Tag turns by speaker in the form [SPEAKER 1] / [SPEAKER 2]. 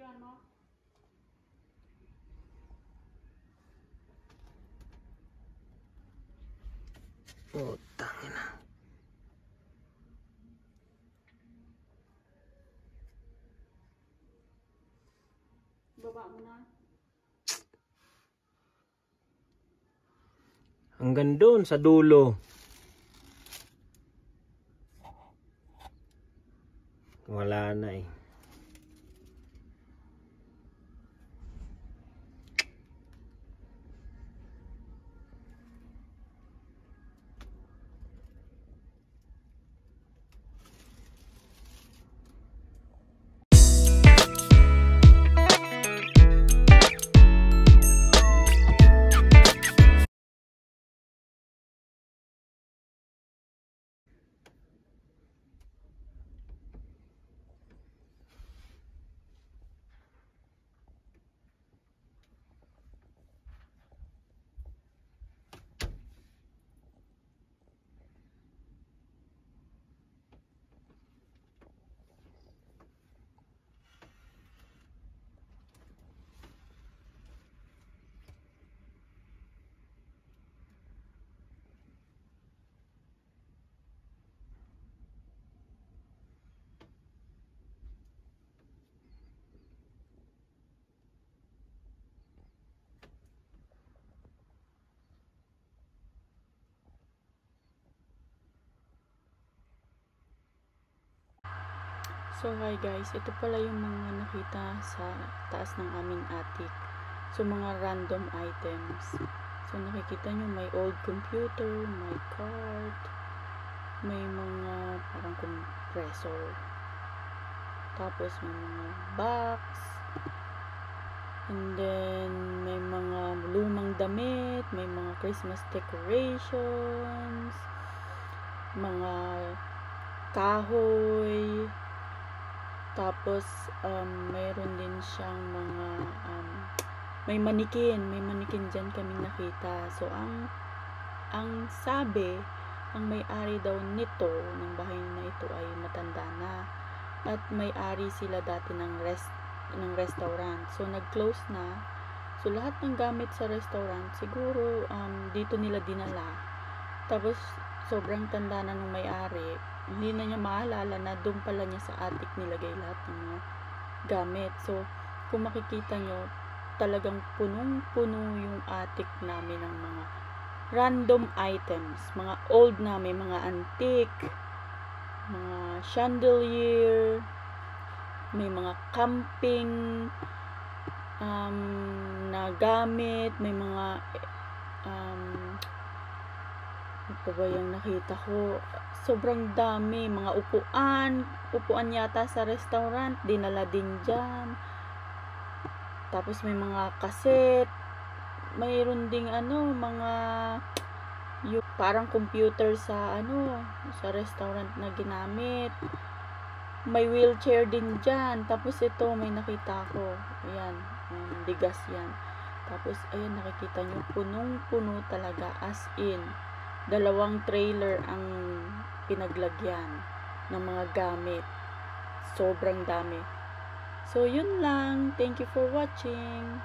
[SPEAKER 1] Binibidyoan mo?
[SPEAKER 2] Oh, tangina.
[SPEAKER 1] Baba mo na.
[SPEAKER 2] Hanggang doon sa dulo. Wala na eh.
[SPEAKER 1] So hi guys, ito pala yung mga nakita sa taas ng aming attic. So mga random items. So nakikita nyo may old computer, may card, may mga parang compressor. Tapos may mga box. And then may mga lumang damit, may mga Christmas decorations, mga kahoy. Tapos, mayroon din siyang mga, may manikin dyan kami nakita. So, ang sabi, ang may-ari daw nito, ng bahay na ito ay matanda na. At may-ari sila dati ng restaurant. So, nag-close na. So, lahat ng gamit sa restaurant, siguro, dito nila dinala. Tapos, sobrang tanda na ng may-ari, hindi na niya maalala na doon pala niya sa attic nilagay lahat ng mga gamit. So, kung makikita nyo, talagang punong-puno yung attic namin ng mga random items. Mga old namin, mga antique, mga chandelier, may mga camping na gamit, may mga ano pa ba yung nakita ko? Sobrang dami. Mga upuan yata sa restaurant, dinala din dyan. Tapos may mga kaset. Mayroon ding mga yung parang computer sa sa restaurant na ginamit. May wheelchair din dyan. Tapos ito, may nakita ko. Ayan, bigas yan. Tapos, ayan, nakikita nyo, punong-puno talaga, as in. 2 trailer ang pinaglagyan ng mga gamit. Sobrang dami. So, yun lang. Thank you for watching.